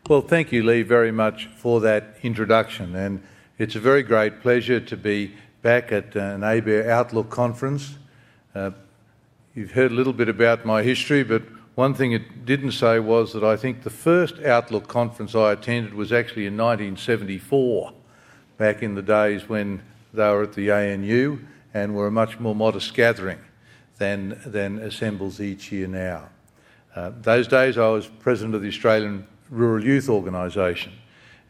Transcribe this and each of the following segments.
Well, thank you, Lee, very much for that introduction. And it's a very great pleasure to be back at an ABARES Outlook conference. You've heard a little bit about my history, but one thing it didn't say was that I think the first Outlook conference I attended was actually in 1974, back in the days when they were at the ANU and were a much more modest gathering than assembles each year now. Those days I was president of the Australian Rural Youth Organisation,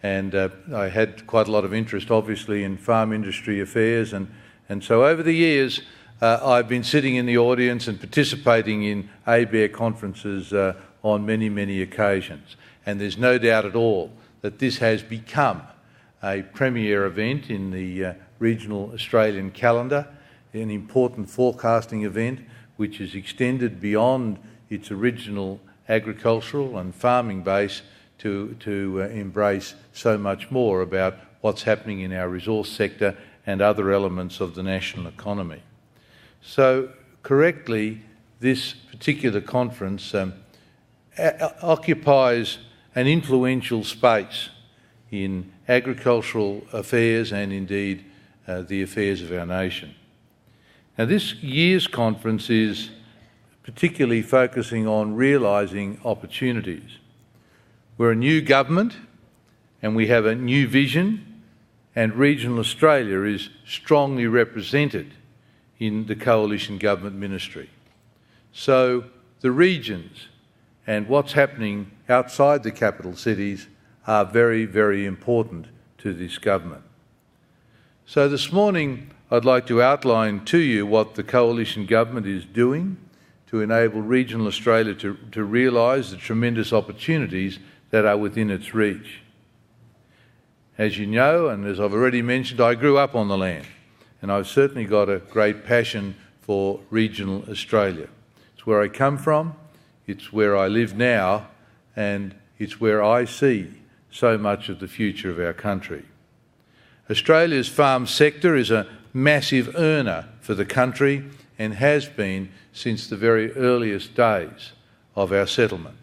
and I had quite a lot of interest obviously in farm industry affairs, and so over the years I've been sitting in the audience and participating in ABARES conferences on many, many occasions, and there's no doubt at all that this has become a premier event in the regional Australian calendar, an important forecasting event which is extended beyond its original agricultural and farming base to embrace so much more about what's happening in our resource sector and other elements of the national economy. So, correctly, this particular conference occupies an influential space in agricultural affairs and indeed the affairs of our nation. Now, this year's conference is particularly focusing on realising opportunities. We're a new government and we have a new vision, and regional Australia is strongly represented in the coalition government ministry. So the regions and what's happening outside the capital cities are very, very important to this government. So this morning I'd like to outline to you what the coalition government is doing to enable regional Australia to realise the tremendous opportunities that are within its reach. As you know, and as I've already mentioned, I grew up on the land, and I've certainly got a great passion for regional Australia. It's where I come from, it's where I live now, and it's where I see so much of the future of our country. Australia's farm sector is a massive earner for the country and has been since the very earliest days of our settlement.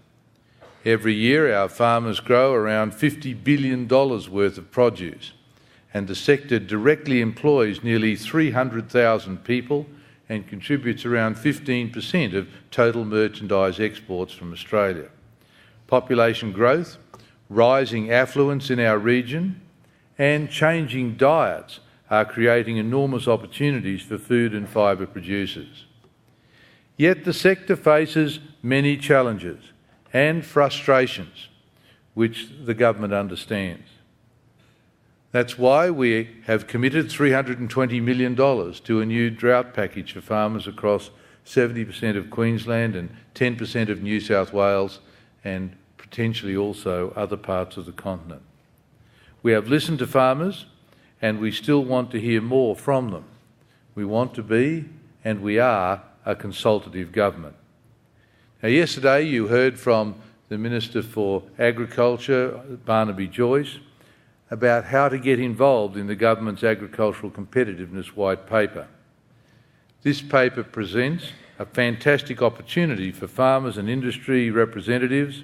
Every year our farmers grow around $50 billion worth of produce, and the sector directly employs nearly 300,000 people and contributes around 15% of total merchandise exports from Australia. Population growth, rising affluence in our region, and changing diets are creating enormous opportunities for food and fibre producers. Yet the sector faces many challenges and frustrations, which the government understands. That's why we have committed $320 million to a new drought package for farmers across 70% of Queensland and 10% of New South Wales and potentially also other parts of the continent. We have listened to farmers and we still want to hear more from them. We want to be, and we are, a consultative government. Now, yesterday you heard from the Minister for Agriculture, Barnaby Joyce, about how to get involved in the government's Agricultural Competitiveness White Paper. This paper presents a fantastic opportunity for farmers and industry representatives,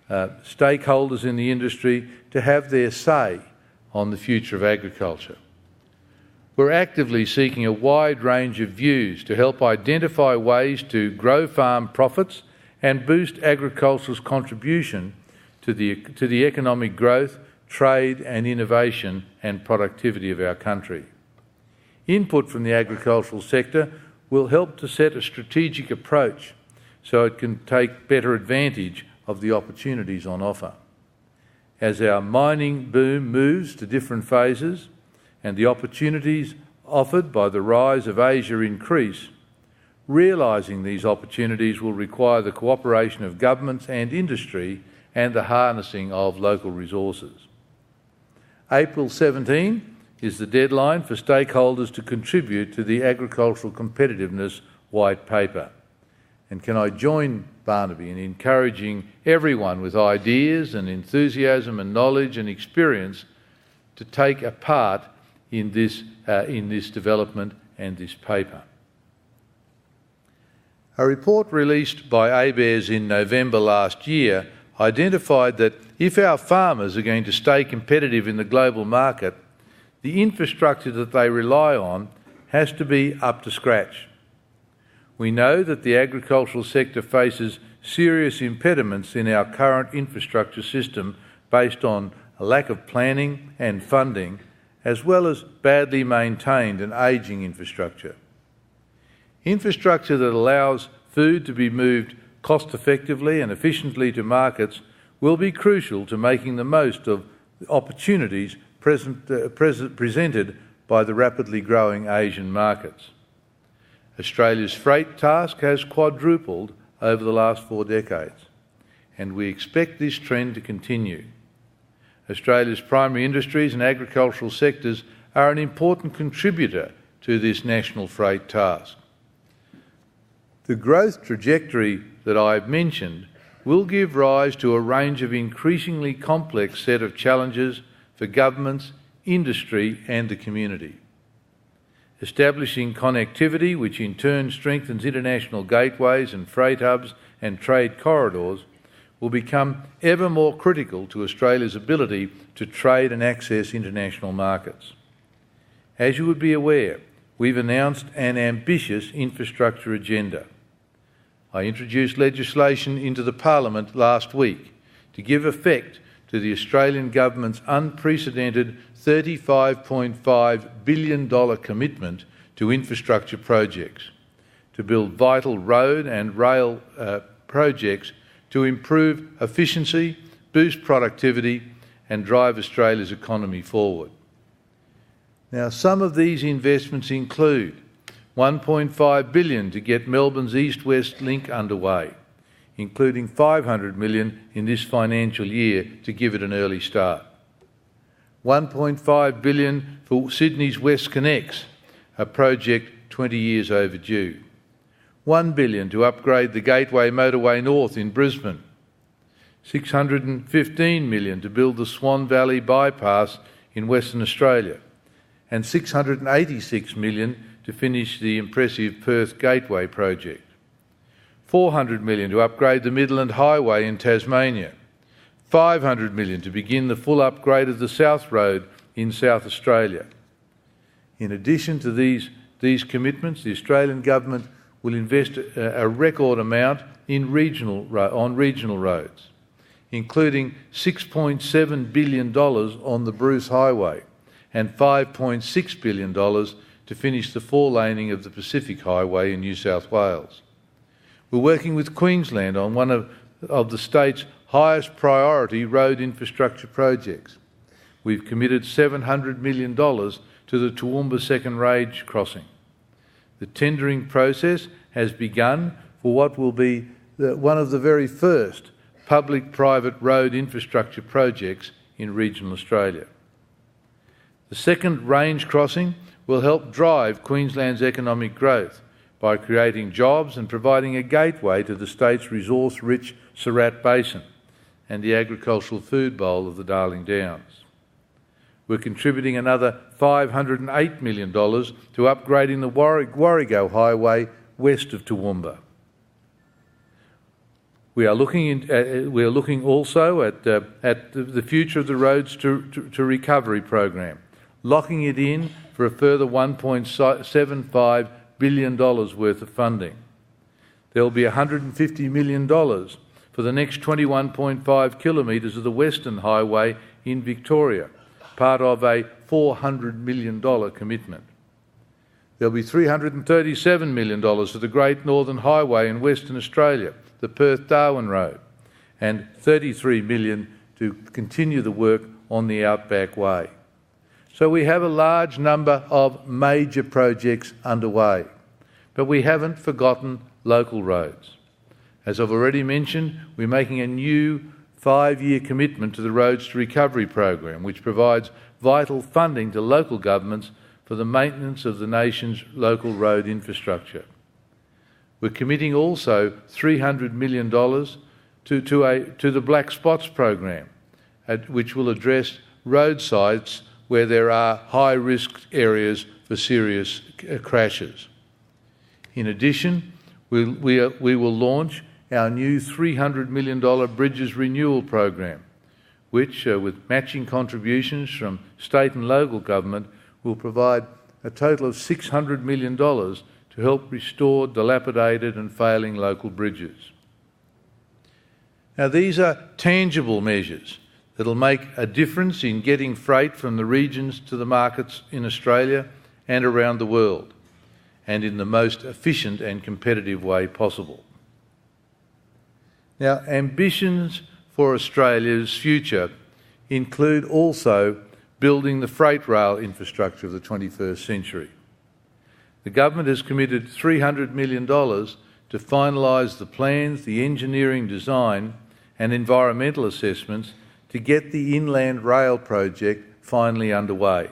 stakeholders in the industry, to have their say on the future of agriculture. We're actively seeking a wide range of views to help identify ways to grow farm profits and boost agriculture's contribution to the economic growth, trade and innovation and productivity of our country. Input from the agricultural sector will help to set a strategic approach so it can take better advantage of the opportunities on offer. As our mining boom moves to different phases and the opportunities offered by the rise of Asia increase, realising these opportunities will require the cooperation of governments and industry and the harnessing of local resources. April 17 is the deadline for stakeholders to contribute to the Agricultural Competitiveness White Paper. And can I join Barnaby in encouraging everyone with ideas and enthusiasm and knowledge and experience to take a part in this development and this paper. A report released by ABARES in November last year identified that if our farmers are going to stay competitive in the global market, the infrastructure that they rely on has to be up to scratch. We know that the agricultural sector faces serious impediments in our current infrastructure system based on a lack of planning and funding, as well as badly maintained and ageing infrastructure. Infrastructure that allows food to be moved cost-effectively and efficiently to markets will be crucial to making the most of the opportunities presented by the rapidly growing Asian markets. Australia's freight task has quadrupled over the last 4 decades, and we expect this trend to continue. Australia's primary industries and agricultural sectors are an important contributor to this national freight task. The growth trajectory that I've mentioned will give rise to a range of increasingly complex set of challenges for governments, industry and the community. Establishing connectivity, which in turn strengthens international gateways and freight hubs and trade corridors, will become ever more critical to Australia's ability to trade and access international markets. As you would be aware, we've announced an ambitious infrastructure agenda. I introduced legislation into the Parliament last week to give effect to the Australian Government's unprecedented $35.5 billion commitment to infrastructure projects, to build vital road and rail projects to improve efficiency, boost productivity and drive Australia's economy forward. Now, some of these investments include $1.5 billion to get Melbourne's east-west link underway, including $500 million in this financial year to give it an early start. $1.5 billion for Sydney's West Connects, a project 20 years overdue. $1 billion to upgrade the Gateway Motorway North in Brisbane. $615 million to build the Swan Valley Bypass in Western Australia, and $686 million to finish the impressive Perth Gateway project. $400 million to upgrade the Midland Highway in Tasmania. $500 million to begin the full upgrade of the South Road in South Australia. In addition to these commitments, the Australian Government will invest a record amount in regional roads, including $6.7 billion on the Bruce Highway and $5.6 billion to finish the 4-laning of the Pacific Highway in New South Wales. We're working with Queensland on one of the state's highest priority road infrastructure projects. We've committed $700 million to the Toowoomba Second Range crossing. The tendering process has begun for what will be one of the very first public-private road infrastructure projects in regional Australia. The second range crossing will help drive Queensland's economic growth by creating jobs and providing a gateway to the state's resource-rich Surat Basin and the agricultural food bowl of the Darling Downs. We're contributing another $508 million to upgrading the Warrego Highway west of Toowoomba. We are looking also at the future of the Roads to Recovery program, locking it in for a further $1.75 billion worth of funding. There will be $150 million for the next 21.5 kilometres of the Western Highway in Victoria, part of a $400 million commitment. There will be $337 million for the Great Northern Highway in Western Australia, the Perth-Darwin Road, and $33 million to continue the work on the Outback Way. So we have a large number of major projects underway, but we haven't forgotten local roads. As I've already mentioned, we're making a new 5-year commitment to the Roads to Recovery program, which provides vital funding to local governments for the maintenance of the nation's local road infrastructure. We're committing also $300 million to the Black Spots program, which will address roadsides where there are high-risk areas for serious crashes. In addition, we will launch our new $300 million Bridges Renewal Program, which, with matching contributions from state and local government, will provide a total of $600 million to help restore dilapidated and failing local bridges. Now, these are tangible measures that will make a difference in getting freight from the regions to the markets in Australia and around the world, and in the most efficient and competitive way possible. Now, ambitions for Australia's future include also building the freight rail infrastructure of the 21st century. The government has committed $300 million to finalise the plans, the engineering design and environmental assessments to get the Inland Rail project finally underway.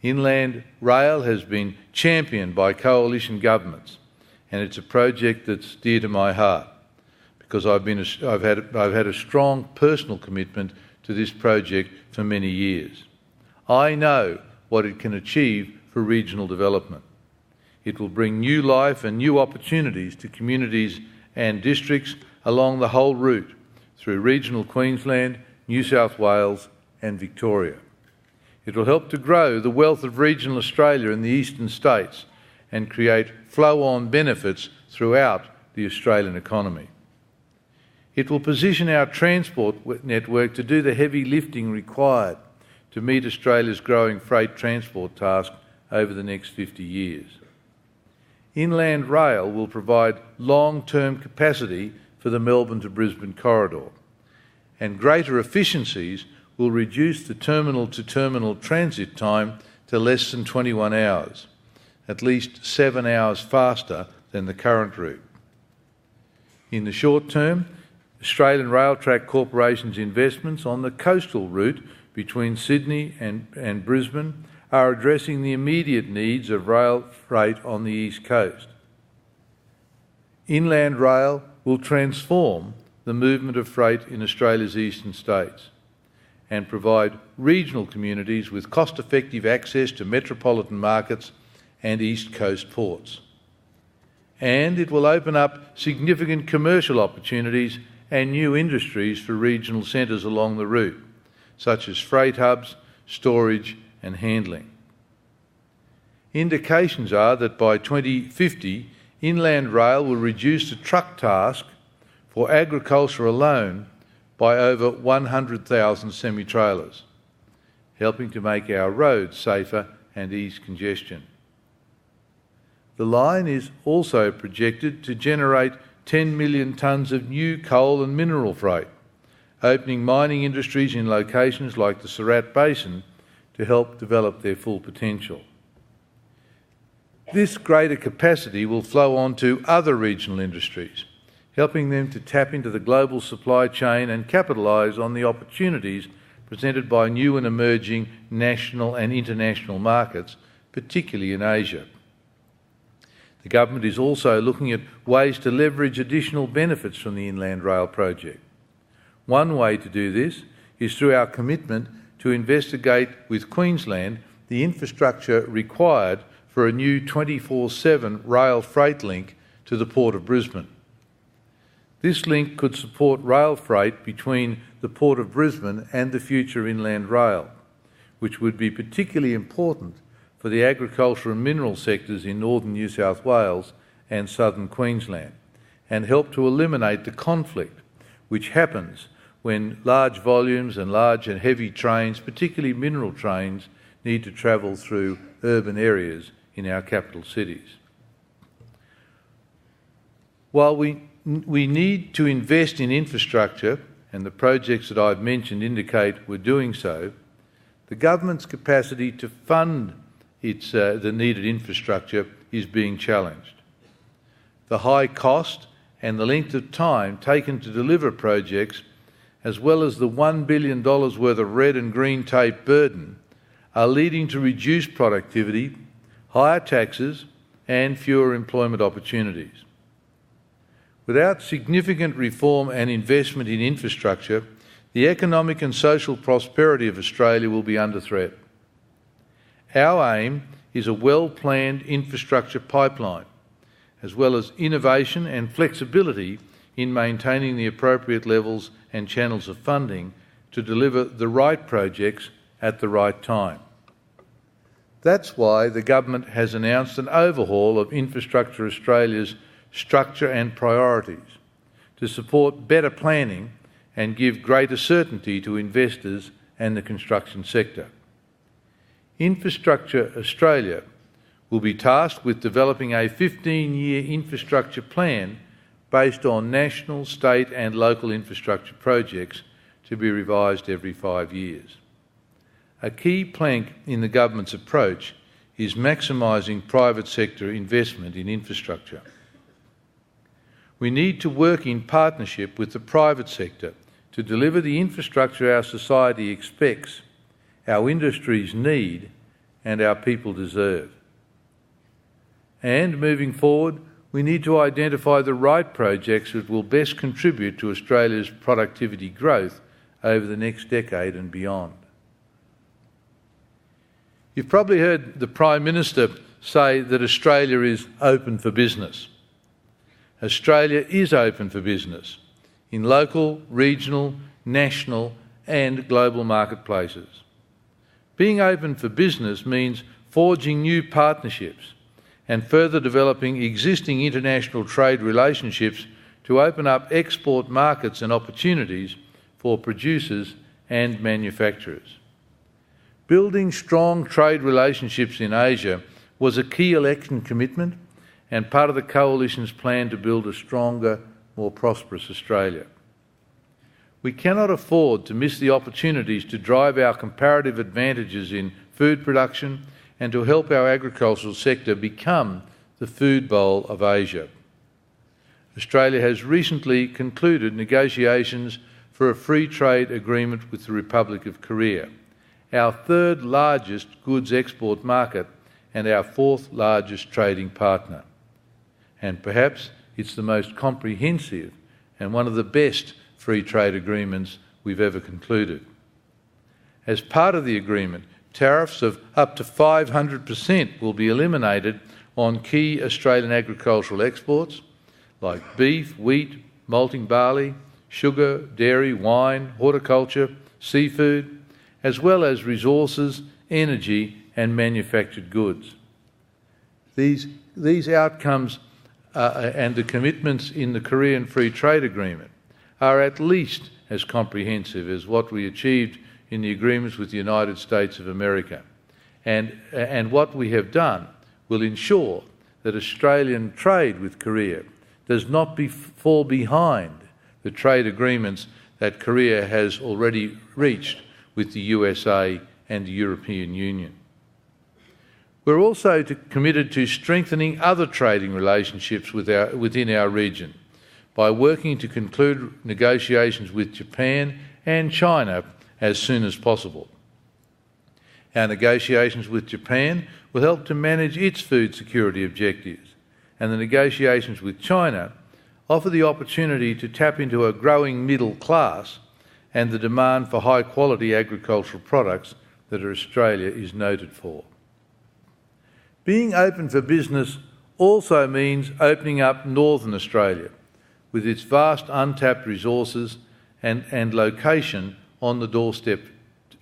Inland Rail has been championed by coalition governments, and it's a project that's dear to my heart because I've had a strong personal commitment to this project for many years. I know what it can achieve for regional development. It will bring new life and new opportunities to communities and districts along the whole route through regional Queensland, New South Wales and Victoria. It will help to grow the wealth of regional Australia in the eastern states and create flow-on benefits throughout the Australian economy. It will position our transport network to do the heavy lifting required to meet Australia's growing freight transport task over the next 50 years. Inland Rail will provide long-term capacity for the Melbourne to Brisbane corridor, and greater efficiencies will reduce the terminal-to-terminal transit time to less than 21 hours, at least 7 hours faster than the current route. In the short term, Australian Rail Track Corporation's investments on the coastal route between Sydney and Brisbane are addressing the immediate needs of rail freight on the East Coast. Inland Rail will transform the movement of freight in Australia's eastern states and provide regional communities with cost-effective access to metropolitan markets and East Coast ports. And it will open up significant commercial opportunities and new industries for regional centres along the route, such as freight hubs, storage and handling. Indications are that by 2050, Inland Rail will reduce the truck task for agriculture alone by over 100,000 semi-trailers, helping to make our roads safer and ease congestion. The line is also projected to generate 10 million tonnes of new coal and mineral freight, opening mining industries in locations like the Surat Basin to help develop their full potential. This greater capacity will flow on to other regional industries, helping them to tap into the global supply chain and capitalise on the opportunities presented by new and emerging national and international markets, particularly in Asia. The government is also looking at ways to leverage additional benefits from the Inland Rail project. One way to do this is through our commitment to investigate with Queensland the infrastructure required for a new 24/7 rail freight link to the Port of Brisbane. This link could support rail freight between the Port of Brisbane and the future Inland Rail, which would be particularly important for the agriculture and mineral sectors in northern New South Wales and southern Queensland, and help to eliminate the conflict which happens when large volumes and large and heavy trains, particularly mineral trains, need to travel through urban areas in our capital cities. While we need to invest in infrastructure, and the projects that I've mentioned indicate we're doing so, the government's capacity to fund the needed infrastructure is being challenged. The high cost and the length of time taken to deliver projects, as well as the $1 billion worth of red and green tape burden, are leading to reduced productivity, higher taxes and fewer employment opportunities. Without significant reform and investment in infrastructure, the economic and social prosperity of Australia will be under threat. Our aim is a well-planned infrastructure pipeline as well as innovation and flexibility in maintaining the appropriate levels and channels of funding to deliver the right projects at the right time. That's why the government has announced an overhaul of Infrastructure Australia's structure and priorities to support better planning and give greater certainty to investors and the construction sector. Infrastructure Australia will be tasked with developing a 15-year infrastructure plan based on national, state and local infrastructure projects to be revised every 5 years. A key plank in the government's approach is maximising private sector investment in infrastructure. We need to work in partnership with the private sector to deliver the infrastructure our society expects, our industries need and our people deserve. And moving forward, we need to identify the right projects that will best contribute to Australia's productivity growth over the next decade and beyond. You've probably heard the Prime Minister say that Australia is open for business. Australia is open for business in local, regional, national and global marketplaces. Being open for business means forging new partnerships and further developing existing international trade relationships to open up export markets and opportunities for producers and manufacturers. Building strong trade relationships in Asia was a key election commitment and part of the Coalition's plan to build a stronger, more prosperous Australia. We cannot afford to miss the opportunities to drive our comparative advantages in food production and to help our agricultural sector become the food bowl of Asia. Australia has recently concluded negotiations for a free trade agreement with the Republic of Korea, our third largest goods export market and our fourth largest trading partner. And perhaps it's the most comprehensive and one of the best free trade agreements we've ever concluded. As part of the agreement, tariffs of up to 500% will be eliminated on key Australian agricultural exports like beef, wheat, malting barley, sugar, dairy, wine, horticulture, seafood, as well as resources, energy and manufactured goods. These outcomes and the commitments in the Korean Free Trade Agreement are at least as comprehensive as what we achieved in the agreements with the United States of America. And what we have done will ensure that Australian trade with Korea does not fall behind the trade agreements that Korea has already reached with the USA and the European Union. We're also committed to strengthening other trading relationships within our region by working to conclude negotiations with Japan and China as soon as possible. Our negotiations with Japan will help to manage its food security objectives, and the negotiations with China offer the opportunity to tap into a growing middle class and the demand for high-quality agricultural products that Australia is noted for. Being open for business also means opening up Northern Australia with its vast untapped resources and location on the doorstep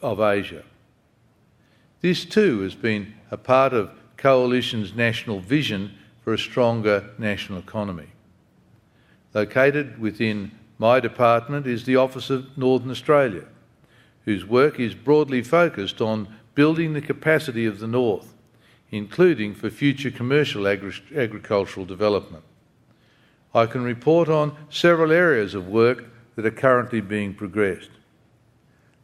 of Asia. This too has been a part of Coalition's national vision for a stronger national economy. Located within my department is the Office of Northern Australia, whose work is broadly focused on building the capacity of the North, including for future commercial agricultural development. I can report on several areas of work that are currently being progressed.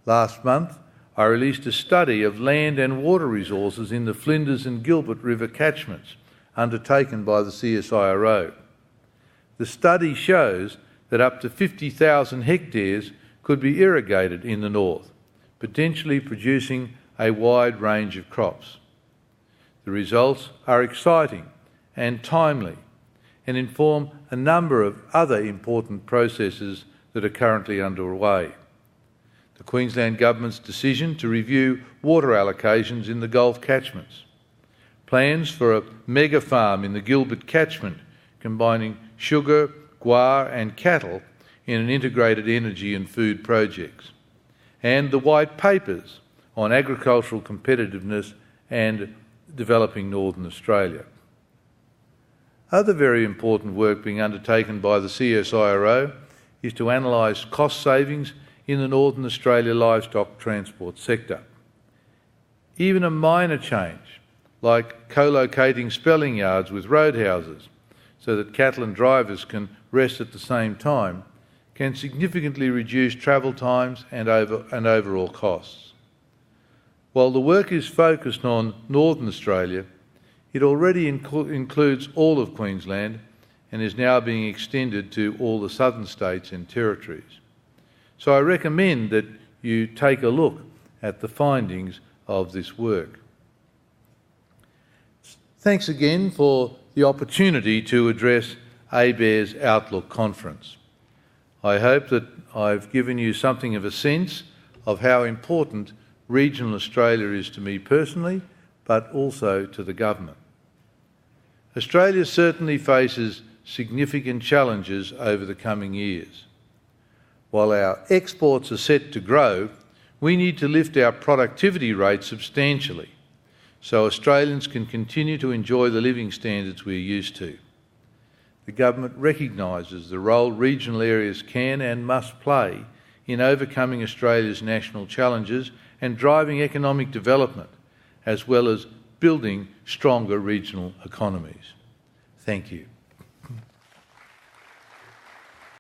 Last month, I released a study of land and water resources in the Flinders and Gilbert River catchments undertaken by the CSIRO. The study shows that up to 50,000 hectares could be irrigated in the north, potentially producing a wide range of crops. The results are exciting and timely and inform a number of other important processes that are currently underway. The Queensland Government's decision to review water allocations in the Gulf catchments, plans for a mega farm in the Gilbert catchment combining sugar, guar and cattle in an integrated energy and food projects, and the white papers on agricultural competitiveness and developing Northern Australia. Other very important work being undertaken by the CSIRO is to analyse cost savings in the Northern Australia livestock transport sector. Even a minor change, like co-locating spelling yards with roadhouses so that cattle and drivers can rest at the same time, can significantly reduce travel times and overall costs. While the work is focused on Northern Australia, it already includes all of Queensland and is now being extended to all the southern states and territories. So I recommend that you take a look at the findings of this work. Thanks again for the opportunity to address ABARES Outlook Conference. I hope that I've given you something of a sense of how important regional Australia is to me personally, but also to the government. Australia certainly faces significant challenges over the coming years. While our exports are set to grow, we need to lift our productivity rate substantially so Australians can continue to enjoy the living standards we're used to. The government recognises the role regional areas can and must play in overcoming Australia's national challenges and driving economic development, as well as building stronger regional economies. Thank you.